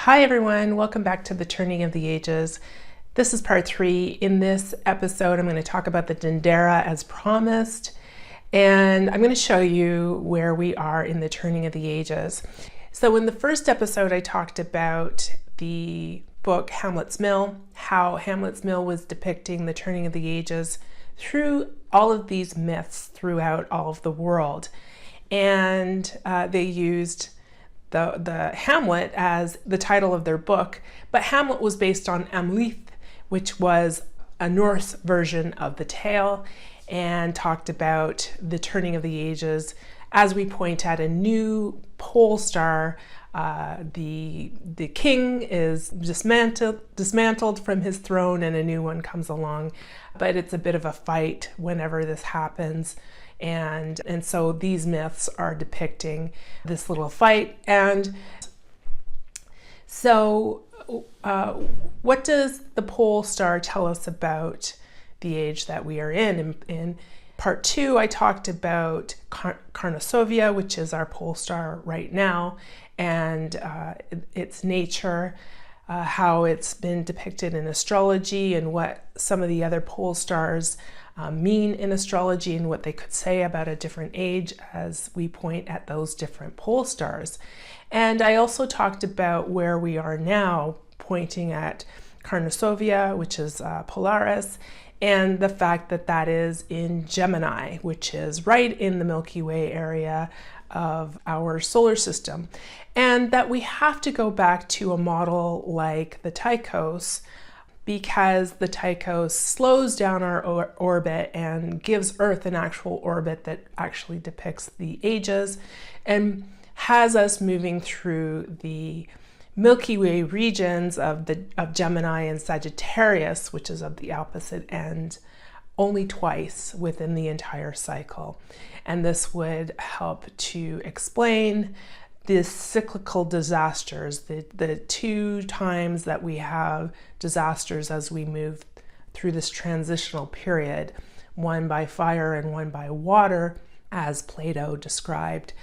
Hi everyone, welcome back to the Turning of the Ages. This is part 3. In this episode, I'm going to talk about the Dendera as promised, and I'm going to show you where we are in the Turning of the Ages. So in the first episode, I talked about the book Hamlet's Mill, how Hamlet's Mill was depicting the Turning of the Ages through all of these myths throughout all of the world. And they used the Hamlet as the title of their book, but Hamlet was based on Hamlet, which was a Norse version of the tale, and talked about the turning of the ages as we point at a new pole star. The king is dismantled from his throne and a new one comes along, but it's a bit of a fight whenever this happens. And so these myths are depicting this little fight. And so what does the pole star tell us about the age that we are in? In part 2, I talked about Tychosium, which is our pole star right now, and its nature, how it's been depicted in astrology, and what some of the other pole stars mean in astrology, and what they could say about a different age as we point at those different pole stars. And I also talked about where we are now, pointing at Tychosium, which is Polaris, and the fact that that is in Gemini, which is right in the Milky Way area of our solar system, and that we have to go back to a model like the Tychos, because the Tychos slows down our orbit and gives Earth an actual orbit that actually depicts the ages and has us moving through the Milky Way regions of Gemini and Sagittarius, which is of the opposite end, only twice within the entire cycle. And this would help to explain the cyclical disasters, the 2 times that we have disasters as we move through this transitional period, one by fire and one by water, as Plato described.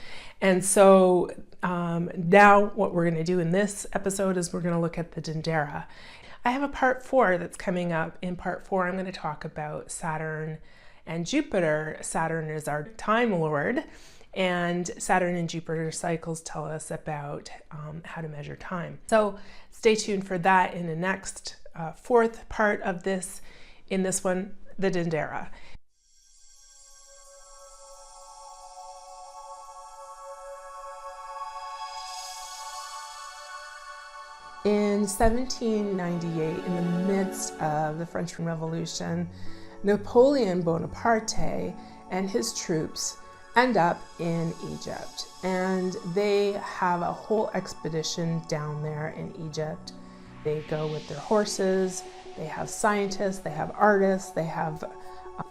And so now what we're going to do in this episode is we're going to look at the Dendera. I have a part 4 that's coming up. In part 4, I'm going to talk about Saturn and Jupiter. Saturn is our time lord, and Saturn and Jupiter cycles tell us about how to measure time. So stay tuned for that in the next 4th part of this. In this one, the Dendera. In 1798, in the midst of the French Revolution, Napoleon Bonaparte and his troops end up in Egypt, and they have a whole expedition down there in Egypt. They go with their horses, they have scientists, they have artists, they have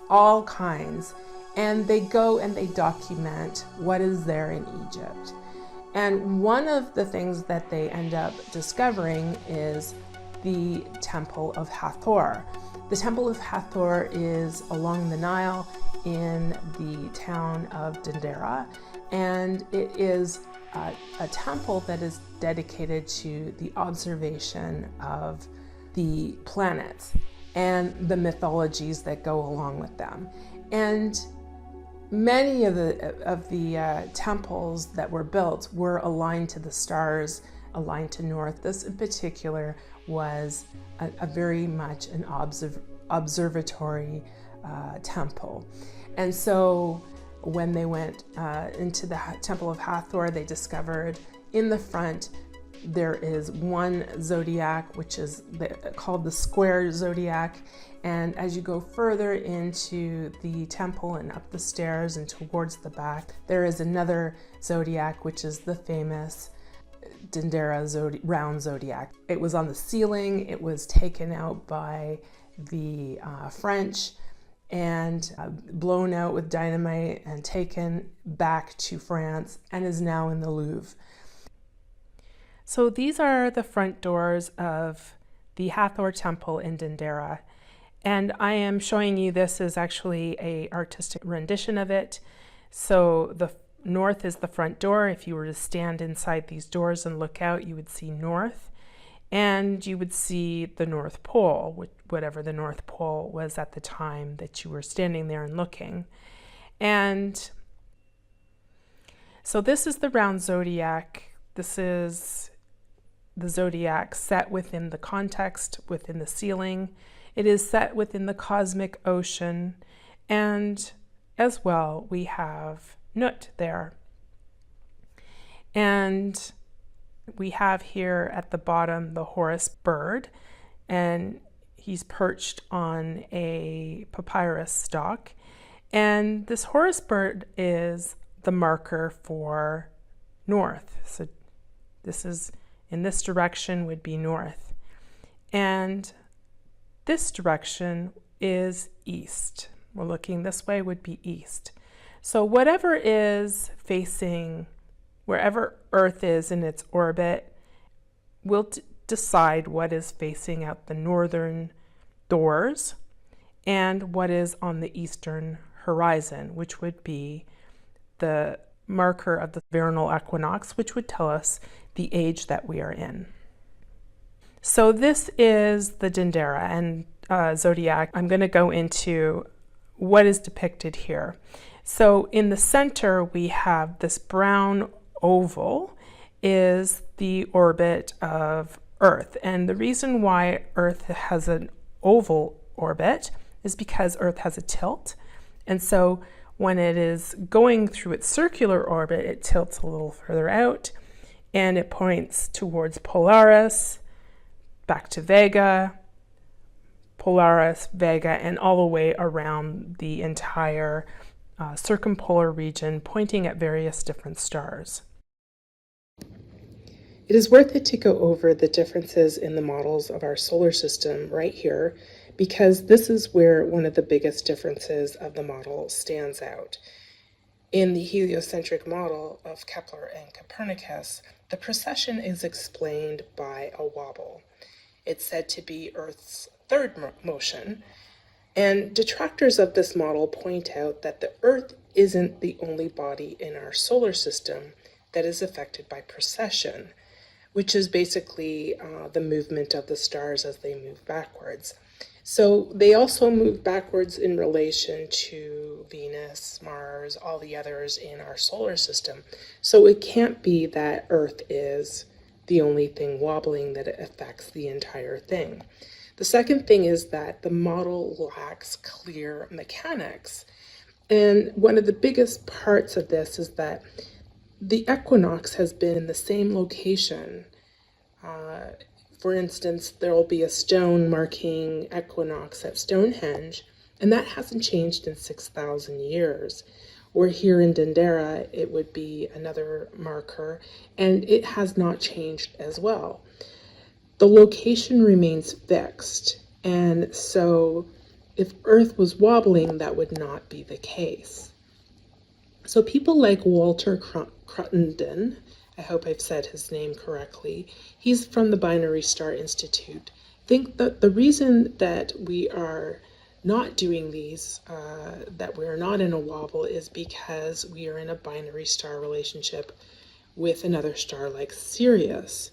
all kinds, and they go and they document what is there in Egypt. And one of the things that they end up discovering is the Temple of Hathor. The Temple of Hathor is along the Nile in the town of Dendera, and it is a temple that is dedicated to the observation of the planets and the mythologies that go along with them. And many of the temples that were built were aligned to the stars, aligned to north. This in particular was a very much an observatory temple. And so when they went into the Temple of Hathor, they discovered in the front there is one zodiac, which is called the square zodiac. And as you go further into the temple and up the stairs and towards the back, there is another zodiac, which is the famous Dendera Round Zodiac. It was on the ceiling. It was taken out by the French and blown out with dynamite and taken back to France and is now in the Louvre. So these are the front doors of the Hathor Temple in Dendera. And I am showing you this is actually an artistic rendition of it. So north is the front door. If you were to stand inside these doors and look out, you would see north, and you would see the North Pole, whatever the North Pole was at the time that you were standing there and looking. And so this is the round zodiac. This is the zodiac set within the context, within the ceiling. It is set within the cosmic ocean, and as well we have Nut there. And we have here at the bottom the Horus bird, and he's perched on a papyrus stalk. And this Horus bird is the marker for north. So this is, in this direction would be north. And this direction is east. We're looking this way would be east. So whatever is facing, wherever Earth is in its orbit, will decide what is facing out the northern doors and what is on the eastern horizon, which would be the marker of the vernal equinox, which would tell us the age that we are in. So this is the Dendera and Zodiac. I'm going to go into what is depicted here. So in the center, we have this brown oval is the orbit of Earth. And the reason why Earth has an oval orbit is because Earth has a tilt. And so when it is going through its circular orbit, it tilts a little further out and it points towards Polaris, back to Vega, Polaris, Vega, and all the way around the entire circumpolar region, pointing at various different stars. It is worth it to go over the differences in the models of our solar system right here, because this is where one of the biggest differences of the model stands out. In the heliocentric model of Kepler and Copernicus, the precession is explained by a wobble. It's said to be Earth's third motion, and detractors of this model point out that the Earth isn't the only body in our solar system that is affected by precession, which is basically the movement of the stars as they move backwards. So they also move backwards in relation to Venus, Mars, all the others in our solar system. So it can't be that Earth is the only thing wobbling, that it affects the entire thing. The second thing is that the model lacks clear mechanics. And one of the biggest parts of this is that the equinox has been in the same location. For instance, there will be a stone marking equinox at Stonehenge, and that hasn't changed in 6,000 years. Or here in Dendera, it would be another marker, and it has not changed as well. The location remains fixed, and so if Earth was wobbling, that would not be the case. So people like Walter Cruttenden, I hope I've said his name correctly, he's from the Binary Star Institute, think that the reason that we are not doing these, that we're not in a wobble, is because we are in a binary star relationship with another star like Sirius.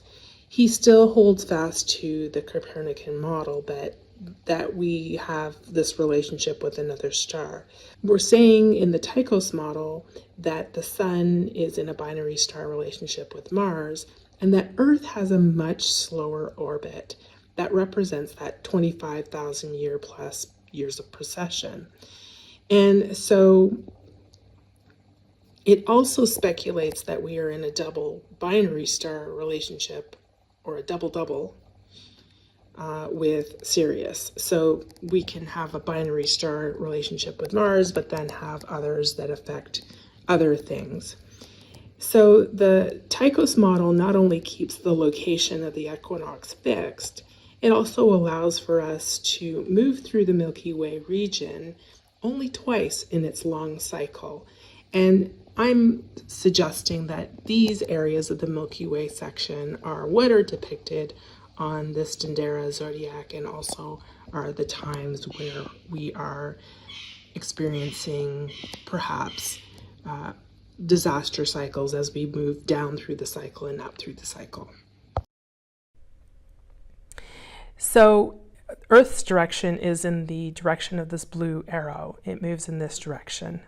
He still holds fast to the Copernican model, but that we have this relationship with another star. We're saying in the Tychos model that the Sun is in a binary star relationship with Mars, and that Earth has a much slower orbit that represents that 25,000 year plus years of precession. And so it also speculates that we are in a double binary star relationship, or a double-double, with Sirius. So we can have a binary star relationship with Mars, but then have others that affect other things. So the Tychos model not only keeps the location of the equinox fixed, it also allows for us to move through the Milky Way region only twice in its long cycle. And I'm suggesting that these areas of the Milky Way section are what are depicted on this Dendera Zodiac, and also are the times where we are experiencing perhaps disaster cycles as we move down through the cycle and up through the cycle. So Earth's direction is in the direction of this blue arrow. It moves in this direction.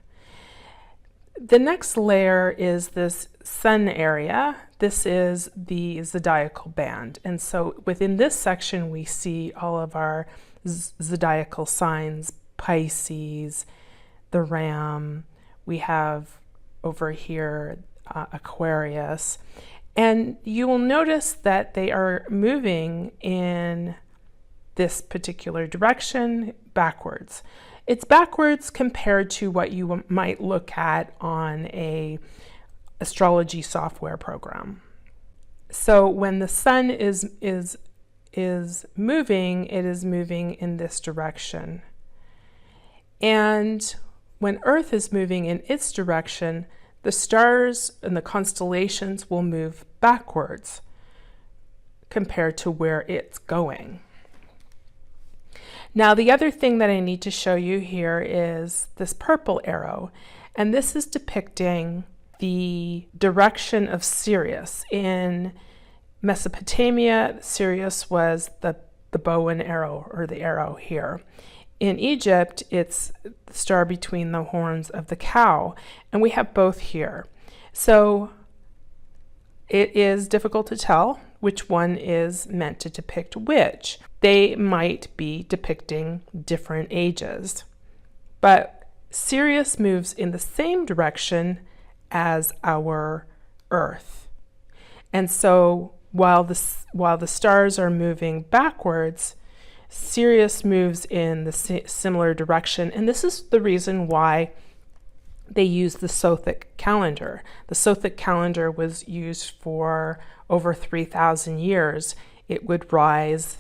The next layer is this sun area. This is the zodiacal band. And so within this section, we see all of our zodiacal signs, Pisces, the Ram. We have over here Aquarius. And you will notice that they are moving in this particular direction backwards. It's backwards compared to what you might look at on a astrology software program. So when the sun is moving, it is moving in this direction. And when Earth is moving in its direction, the stars and the constellations will move backwards compared to where it's going. Now, the other thing that I need to show you here is this purple arrow, and this is depicting the direction of Sirius. In Mesopotamia, Sirius was the bow and arrow, or the arrow here. In Egypt, it's the star between the horns of the cow, and we have both here. So it is difficult to tell which one is meant to depict which. They might be depicting different ages. But Sirius moves in the same direction as our Earth. And so while the stars are moving backwards, Sirius moves in the similar direction. And this is the reason why they use the Sothic calendar. The Sothic calendar was used for over 3,000 years. It would rise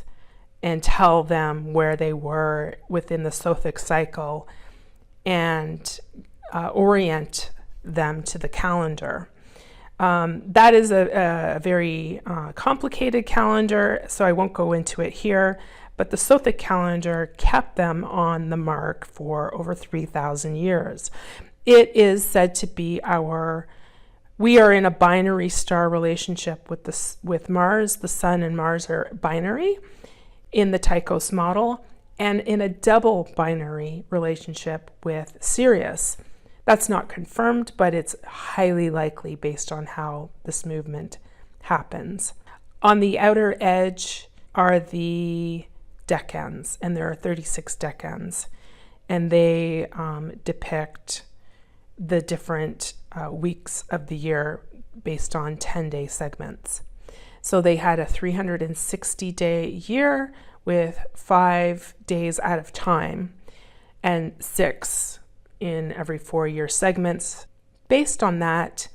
and tell them where they were within the Sothic cycle and orient them to the calendar. That is a very complicated calendar, so I won't go into it here, but the Sothic calendar kept them on the mark for over 3,000 years. It is said to be we are in a binary star relationship with Mars. The Sun and Mars are binary in the Tychos model, and in a double binary relationship with Sirius. That's not confirmed, but it's highly likely based on how this movement happens. On the outer edge are the decans, and there are 36 decans, and they depict the different weeks of the year based on 10-day segments. So they had a 360-day year with 5 days out of time and 6 in every 4-year segments. Based on that,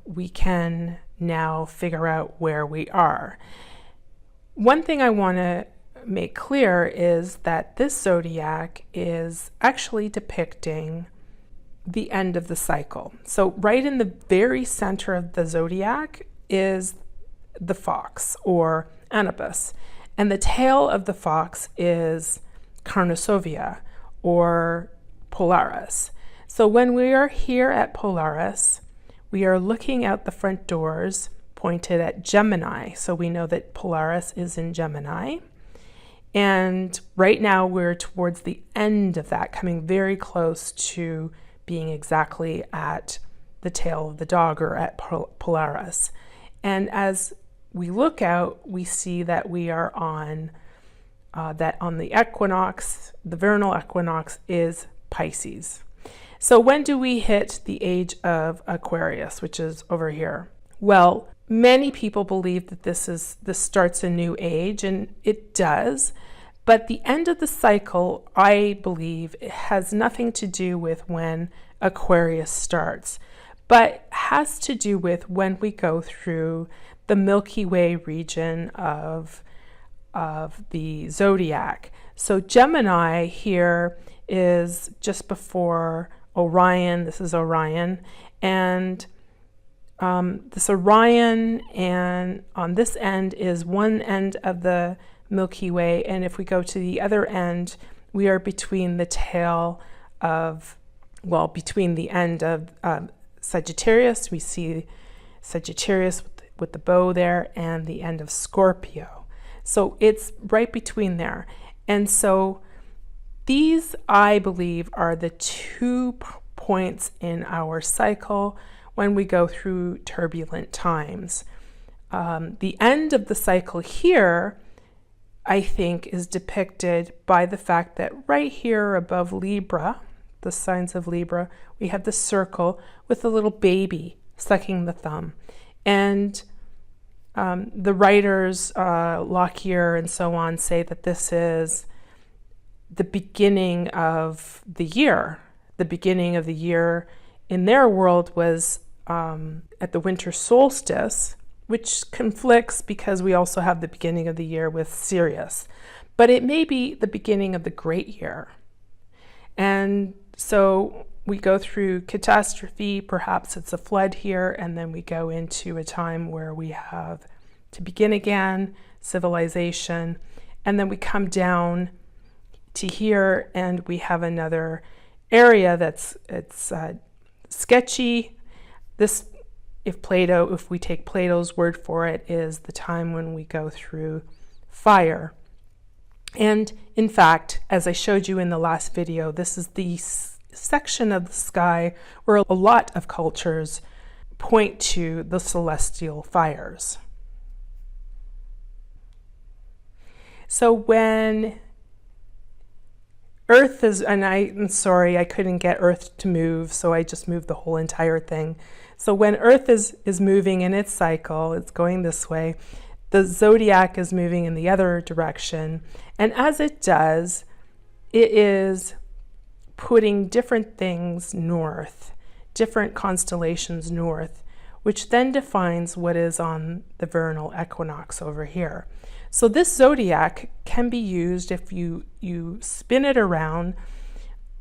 we can now figure out where we are. One thing I want to make clear is that this zodiac is actually depicting the end of the cycle. So right in the very center of the zodiac is the fox, or Anubis, and the tail of the fox is Carnosovia, or Polaris. So when we are here at Polaris, we are looking out the front doors pointed at Gemini. So we know that Polaris is in Gemini. And right now we're towards the end of that, coming very close to being exactly at the tail of the dog, or at Polaris. And as we look out, we see that we are on the equinox. The vernal equinox is Pisces. So when do we hit the age of Aquarius, which is over here? Well, many people believe that this starts a new age, and it does. But the end of the cycle, I believe, has nothing to do with when Aquarius starts, but has to do with when we go through the Milky Way region of the zodiac. So Gemini here is just before Orion. This is Orion, and this Orion, and on this end is one end of the Milky Way, and if we go to the other end, we are between the tail of well, between the end of Sagittarius, we see Sagittarius with the bow there, and the end of Scorpio. So it's right between there. And so these, I believe, are the 2 points in our cycle when we go through turbulent times. The end of the cycle here, I think, is depicted by the fact that right here above Libra, the signs of Libra, we have the circle with the little baby sucking the thumb. And the writers, Lockyer and so on, say that this is the beginning of the year. The beginning of the year in their world was at the winter solstice, which conflicts because we also have the beginning of the year with Sirius. But it may be the beginning of the great year. And so we go through catastrophe, perhaps it's a flood here, and then we go into a time where we have to begin again, civilization, and then we come down to here and we have another area that's sketchy. This, if we take Plato's word for it, is the time when we go through fire. And in fact, as I showed you in the last video, this is the section of the sky where a lot of cultures point to the celestial fires. So when Earth is, and I'm sorry, I couldn't get Earth to move, so I just moved the whole entire thing. So when Earth is moving in its cycle, it's going this way, the zodiac is moving in the other direction. And as it does, it is putting different things north, different constellations north, which then defines what is on the vernal equinox over here. So this zodiac can be used if you spin it around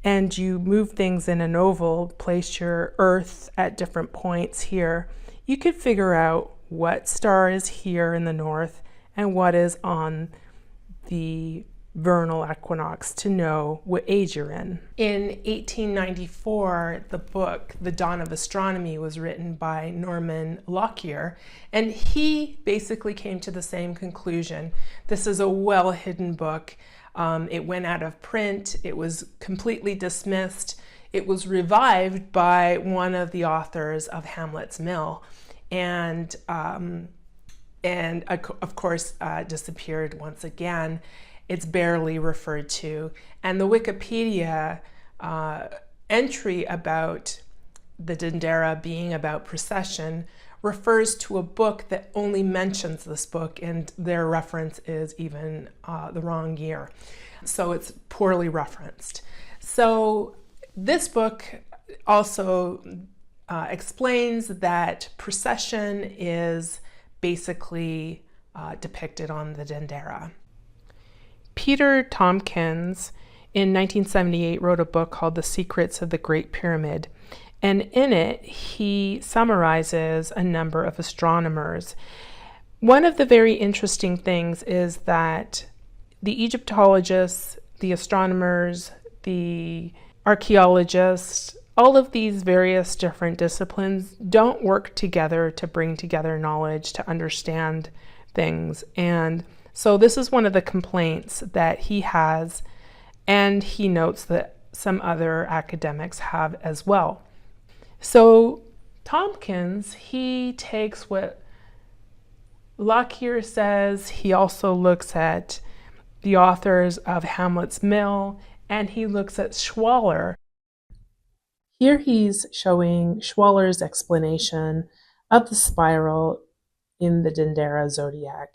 and you move things in an oval, place your Earth at different points here. You could figure out what star is here in the north and what is on the vernal equinox to know what age you're in. In 1894, the book The Dawn of Astronomy was written by Norman Lockyer, and he basically came to the same conclusion. This is a well-hidden book. It went out of print. It was completely dismissed. It was revived by one of the authors of Hamlet's Mill, and of course disappeared once again. It's barely referred to. And the Wikipedia entry about the Dendera being about precession refers to a book that only mentions this book, and their reference is even the wrong year. So it's poorly referenced. So this book also explains that precession is basically depicted on the Dendera. Peter Tompkins in 1978 wrote a book called The Secrets of the Great Pyramid, and in it he summarizes a number of astronomers. One of the very interesting things is that the Egyptologists, the astronomers, the archaeologists, all of these various different disciplines don't work together to bring together knowledge to understand things. And so this is one of the complaints that he has, and he notes that some other academics have as well. So Tompkins, he takes what Lockyer says, he also looks at the authors of Hamlet's Mill, and he looks at Schwaller. Here he's showing Schwaller's explanation of the spiral in the Dendera Zodiac.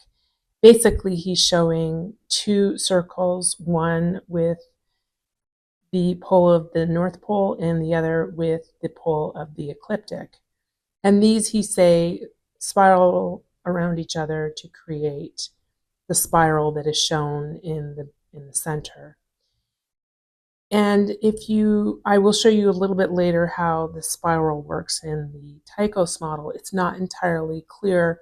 Basically, he's showing 2 circles, one with the pole of the North Pole and the other with the pole of the ecliptic. And these, he say, spiral around each other to create the spiral that is shown in the center. And I will show you a little bit later how the spiral works in the Tychos model. It's not entirely clear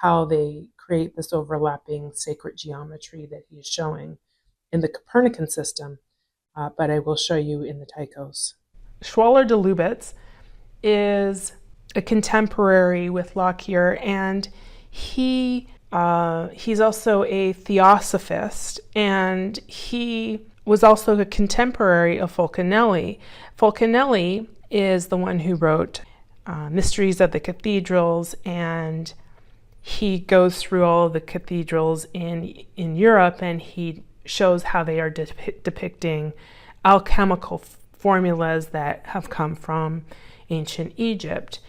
how they create this overlapping sacred geometry that he is showing in the Copernican system, but I will show you in the Tychos. Schwaller de Lubitz is a contemporary with Lockyer, and he's also a theosophist, and he was also a contemporary of Fulcanelli. Fulcanelli is the one who wrote Mysteries of the Cathedrals, and he goes through all of the cathedrals in Europe, and he shows how they are depicting alchemical formulas that have come from ancient Egypt.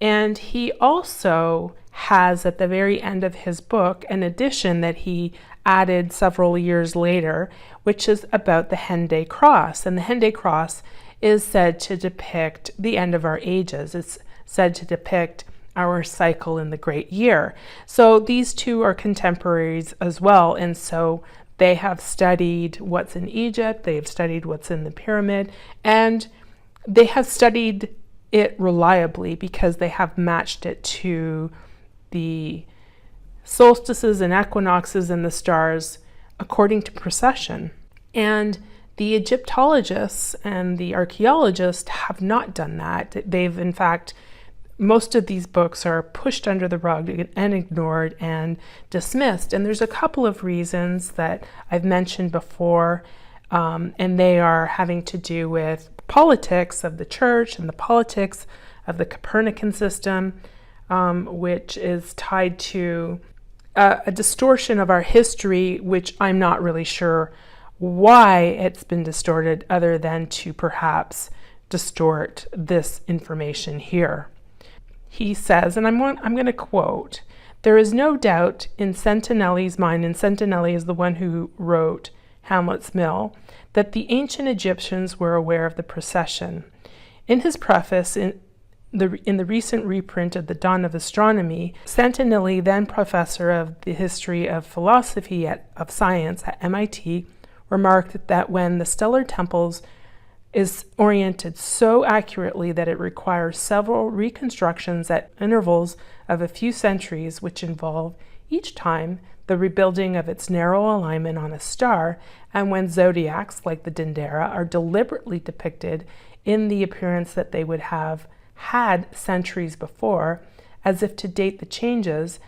And he also has, at the very end of his book, an addition that he added several years later, which is about the Henday Cross. And the Henday Cross is said to depict the end of our ages. It's said to depict our cycle in the great year. So these two are contemporaries as well. And so they have studied what's in Egypt, they have studied what's in the pyramid, and they have studied it reliably because they have matched it to the solstices and equinoxes and the stars according to precession. And the Egyptologists and the archaeologists have not done that. They've, in fact, most of these books are pushed under the rug and ignored and dismissed. And there's a couple of reasons that I've mentioned before, and they are having to do with politics of the church and the politics of the Copernican system, which is tied to a distortion of our history, which I'm not really sure why it's been distorted other than to perhaps distort this information here. He says, and I'm going to quote, "There is no doubt in Sentinelli's mind," and Sentinelli is the one who wrote Hamlet's Mill, "that the ancient Egyptians were aware of the precession." In his preface, in the recent reprint of The Dawn of Astronomy, Sentinelli, then professor of the history of philosophy of science at MIT, remarked that when the stellar temples is oriented so accurately that it requires several reconstructions at intervals of a few centuries, which involve each time the rebuilding of its narrow alignment on a star, and when zodiacs like the Dendera are deliberately depicted in the appearance that they would have had centuries before, as if to date the changes,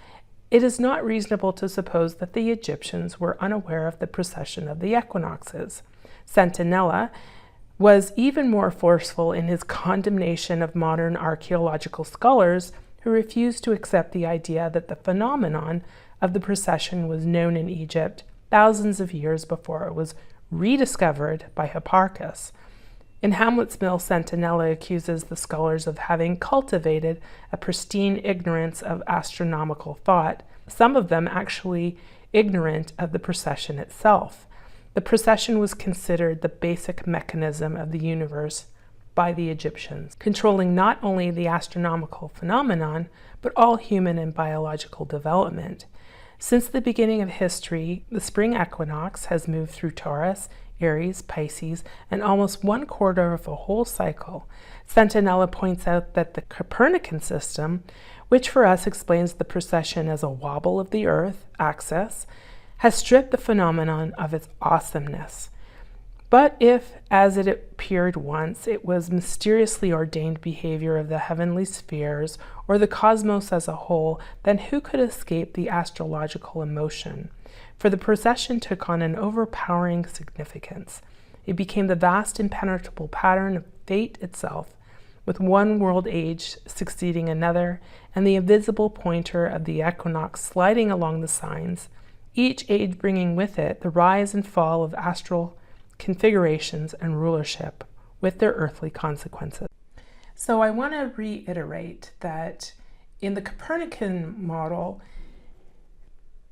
it is not reasonable to suppose that the Egyptians were unaware of the precession of the equinoxes. Sentinella was even more forceful in his condemnation of modern archaeological scholars who refused to accept the idea that the phenomenon of the precession was known in Egypt thousands of years before it was rediscovered by Hipparchus. In Hamlet's Mill, Sentinella accuses the scholars of having cultivated a pristine ignorance of astronomical thought, some of them actually ignorant of the precession itself. The precession was considered the basic mechanism of the universe by the Egyptians, controlling not only the astronomical phenomenon, but all human and biological development. Since the beginning of history, the spring equinox has moved through Taurus, Aries, Pisces, and almost 1/4 of a whole cycle. Sentinella points out that the Copernican system, which for us explains the precession as a wobble of the Earth axis, has stripped the phenomenon of its awesomeness. But if, as it appeared once, it was mysteriously ordained behavior of the heavenly spheres or the cosmos as a whole, then who could escape the astrological emotion? For the precession took on an overpowering significance. It became the vast impenetrable pattern of fate itself, with one world age succeeding another, and the invisible pointer of the equinox sliding along the signs, each age bringing with it the rise and fall of astral configurations and rulership with their earthly consequences. So I want to reiterate that in the Copernican model,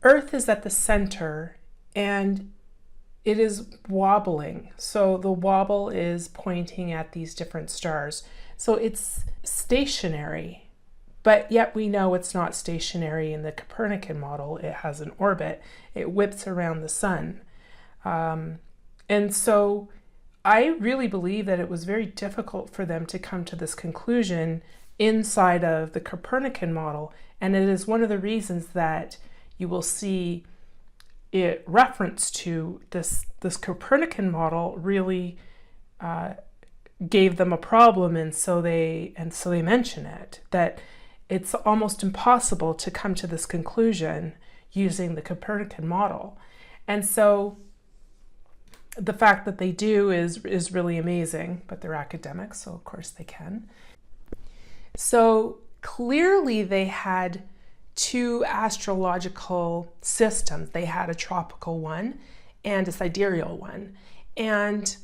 Earth is at the center and it is wobbling. So the wobble is pointing at these different stars. So it's stationary, but yet we know it's not stationary in the Copernican model. It has an orbit. It whips around the sun. And so I really believe that it was very difficult for them to come to this conclusion inside of the Copernican model. And it is one of the reasons that you will see it reference to this Copernican model really gave them a problem, and so they mention it, that it's almost impossible to come to this conclusion using the Copernican model. And so the fact that they do is really amazing, but they're academics, so of course they can. So clearly they had two astrological systems. They had a tropical one and a sidereal one. And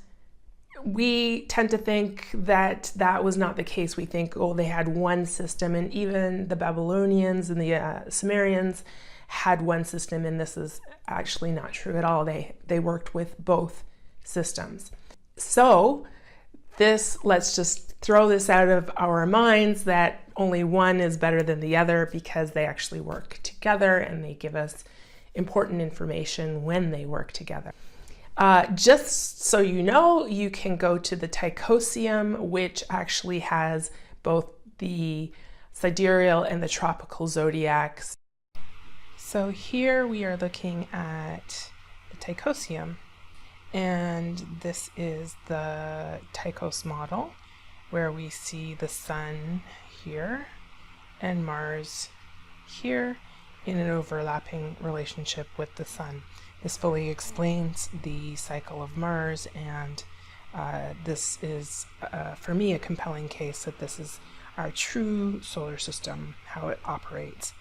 we tend to think that that was not the case. We think, oh, they had one system, and even the Babylonians and the Sumerians had one system, and this is actually not true at all. They worked with both systems. So let's just throw this out of our minds that only one is better than the other, because they actually work together and they give us important information when they work together. Just so you know, you can go to the Tychosium, which actually has both the sidereal and the tropical zodiacs. So here we are looking at the Tychosium, and this is the Tychos model, where we see the sun here and Mars here in an overlapping relationship with the sun. This fully explains the cycle of Mars, and this is, for me, a compelling case that this is our true solar system, how it operates.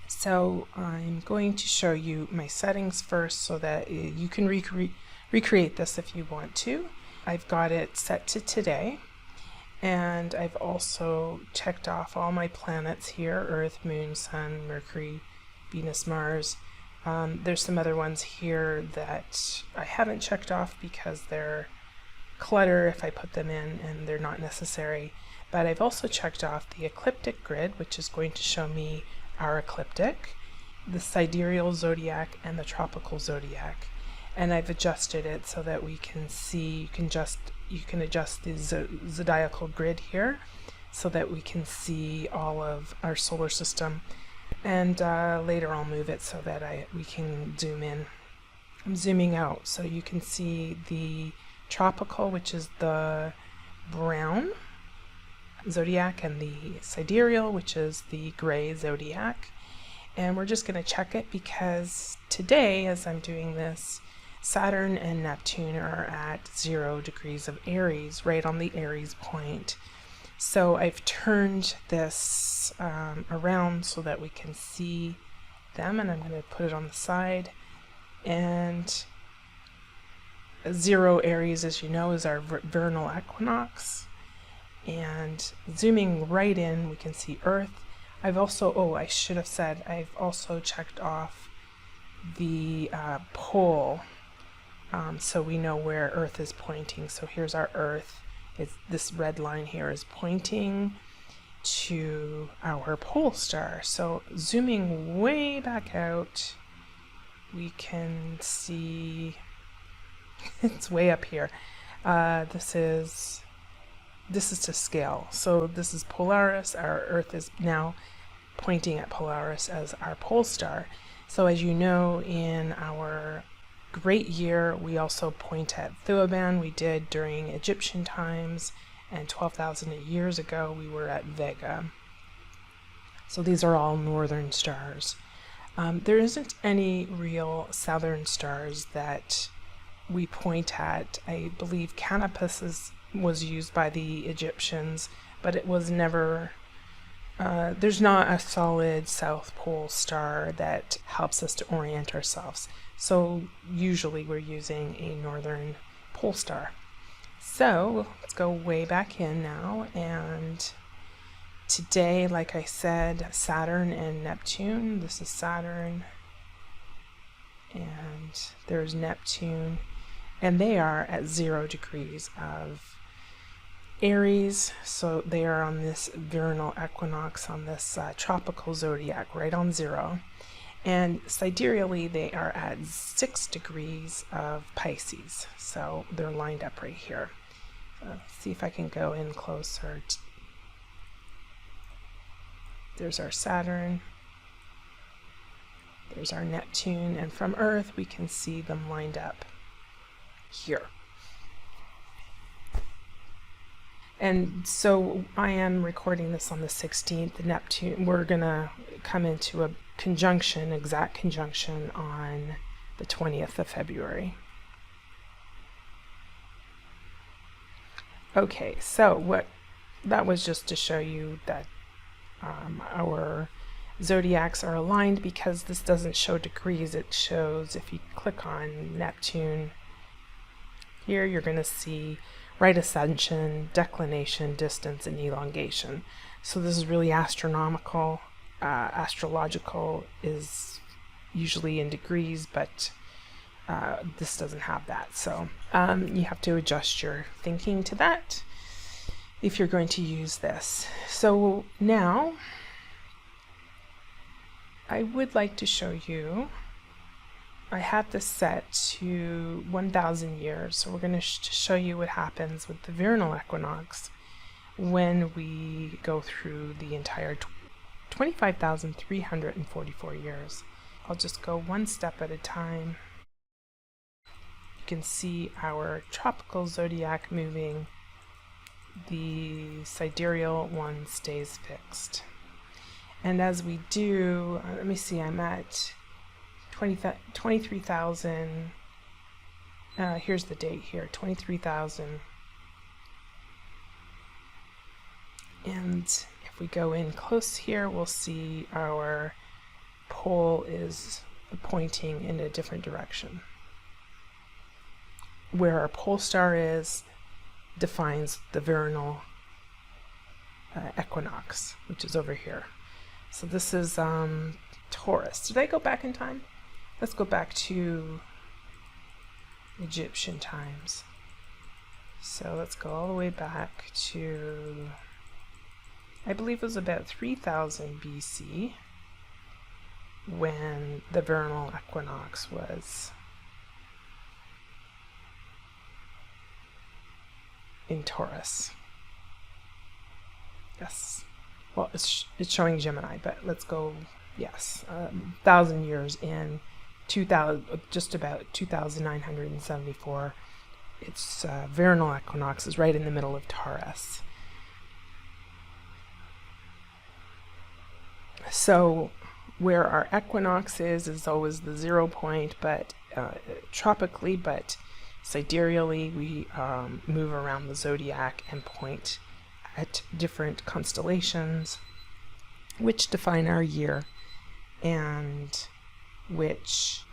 So I'm going to show you my settings first so that you can recreate this if you want to. I've got it set to today, and I've also checked off all my planets here: Earth, Moon, Sun, Mercury, Venus, Mars. There's some other ones here that I haven't checked off because they're clutter if I put them in, and they're not necessary. But I've also checked off the ecliptic grid, which is going to show me our ecliptic, the sidereal zodiac, and the tropical zodiac. And I've adjusted it so that we can see, you can adjust the zodiacal grid here so that we can see all of our solar system. And later I'll move it so that we can zoom in. I'm zooming out so you can see the tropical, which is the brown zodiac, and the sidereal, which is the gray zodiac. And we're just going to check it because today, as I'm doing this, Saturn and Neptune are at 0 degrees of Aries, right on the Aries point. So I've turned this around so that we can see them, and I'm going to put it on the side. And 0 Aries, as you know, is our vernal equinox. And zooming right in, we can see Earth. I've also, I should have said, I've also checked off the pole, so we know where Earth is pointing. So here's our Earth. This red line here is pointing to our pole star. So zooming way back out, we can see it's way up here. This is to scale. So this is Polaris. Our Earth is now pointing at Polaris as our pole star. So as you know, in our great year, we also point at Thuoban. We did during Egyptian times, and 12,000 years ago we were at Vega. So these are all northern stars. There isn't any real southern stars that we point at. I believe Canopus was used by the Egyptians, but it was never, there's not a solid South Pole star that helps us to orient ourselves. So usually we're using a northern pole star. So let's go way back in now, and today, like I said, Saturn and Neptune. This is Saturn, and there's Neptune, and they are at 0 degrees of Aries, so they are on this vernal equinox, on this tropical zodiac, right on 0. And sidereally, they are at 6 degrees of Pisces, so they're lined up right here. Let's see if I can go in closer. There's our Saturn, there's our Neptune, and from Earth we can see them lined up here. And so I am recording this on the 16th. Neptune, we're gonna come into a conjunction, exact conjunction, on the 20th of February. Okay, so that was just to show you that our zodiacs are aligned, because this doesn't show degrees. It shows, if you click on Neptune here, you're going to see right ascension, declination, distance, and elongation. So this is really astronomical. Astrological is usually in degrees, but this doesn't have that. So you have to adjust your thinking to that if you're going to use this. So now I would like to show you, I have this set to 1,000 years. So we're going to show you what happens with the vernal equinox when we go through the entire 25,344 years. I'll just go one step at a time. You can see our tropical zodiac moving. The sidereal one stays fixed. And as we do, let me see, I'm at 23,000. Here's the date here, 23,000. And if we go in close here, we'll see our pole is pointing in a different direction. Where our pole star is defines the vernal equinox, which is over here. So this is Taurus. Did I go back in time? Let's go back to Egyptian times. So let's go all the way back to, I believe it was about 3000 BC when the vernal equinox was in Taurus. Yes. Well, it's showing Gemini, but let's go, yes, 1,000 years in, 2000, just about 2,974. Its vernal equinox is right in the middle of Taurus. So where our equinox is always the 0 point, but tropically, but sidereally, we move around the zodiac and point at different constellations, which define our year and which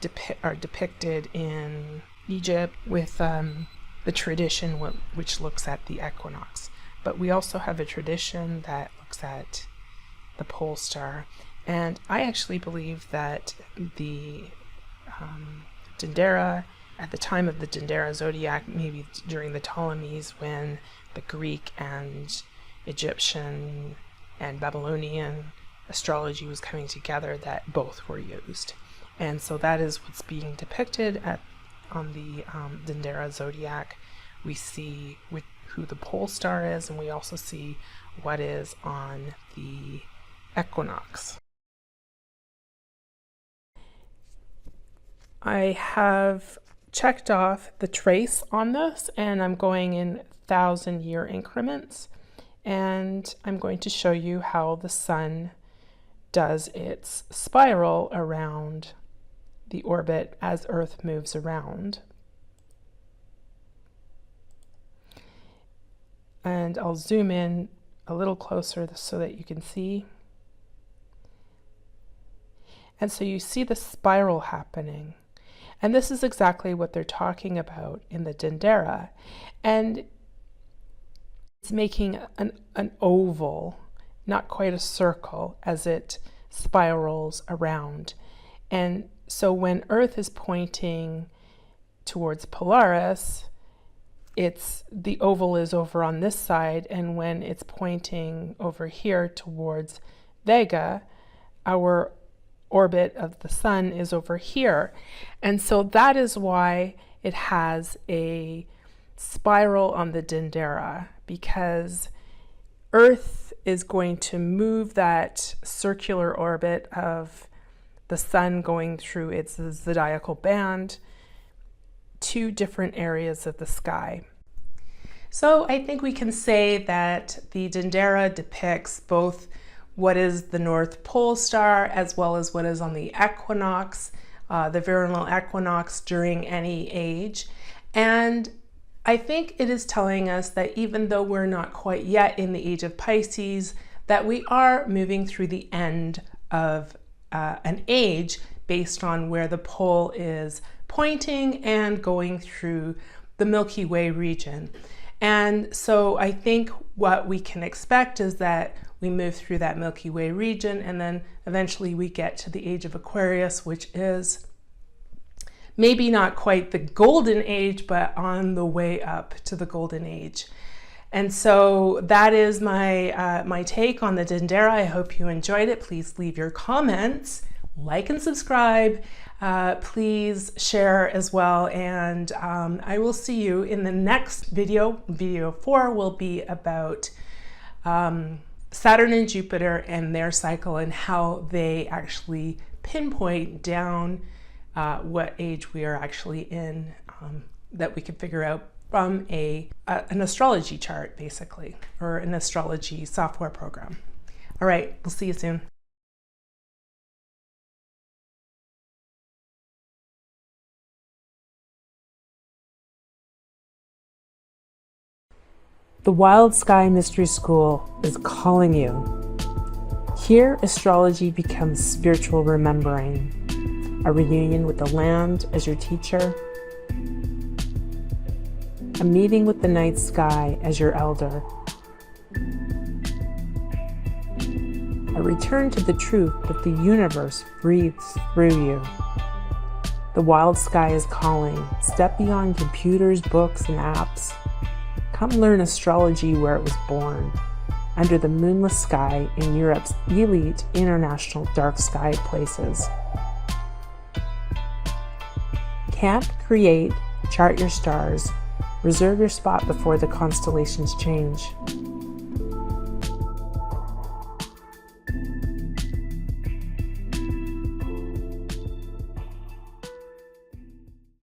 are depicted in Egypt with the tradition which looks at the equinox. But we also have a tradition that looks at the pole star. And I actually believe that the Dendera, at the time of the Dendera Zodiac, maybe during the Ptolemies, when the Greek and Egyptian and Babylonian astrology was coming together, that both were used. And so that is what's being depicted on the Dendera Zodiac. We see who the pole star is, and we also see what is on the equinox. I have checked off the trace on this, and I'm going in 1,000-year increments, and I'm going to show you how the sun does its spiral around the orbit as Earth moves around. And I'll zoom in a little closer so that you can see. And so you see the spiral happening. And this is exactly what they're talking about in the Dendera. And it's making an oval, not quite a circle, as it spirals around. And so when Earth is pointing towards Polaris, the oval is over on this side, and when it's pointing over here towards Vega, our orbit of the sun is over here. And so that is why it has a spiral on the Dendera, because Earth is going to move that circular orbit of the sun going through its zodiacal band to different areas of the sky. So I think we can say that the Dendera depicts both what is the North Pole star as well as what is on the equinox, the vernal equinox during any age. And I think it is telling us that even though we're not quite yet in the age of Pisces, that we are moving through the end of an age based on where the pole is pointing and going through the Milky Way region. And so I think what we can expect is that we move through that Milky Way region, and then eventually we get to the age of Aquarius, which is maybe not quite the golden age, but on the way up to the golden age. And so that is my take on the Dendera. I hope you enjoyed it. Please leave your comments, like and subscribe. Please share as well. And I will see you in the next video. Video 4 will be about Saturn and Jupiter and their cycle and how they actually pinpoint down what age we are actually in, that we can figure out from an astrology chart, basically, or an astrology software program. All right, we'll see you soon. The Wild Sky Mystery School is calling you. Here, astrology becomes spiritual remembering, a reunion with the land as your teacher, a meeting with the night sky as your elder, a return to the truth that the universe breathes through you. The wild sky is calling. Step beyond computers, books, and apps. Come learn astrology where it was born, under the moonless sky in Europe's elite international dark sky places. Camp, create, chart your stars, reserve your spot before the constellations change.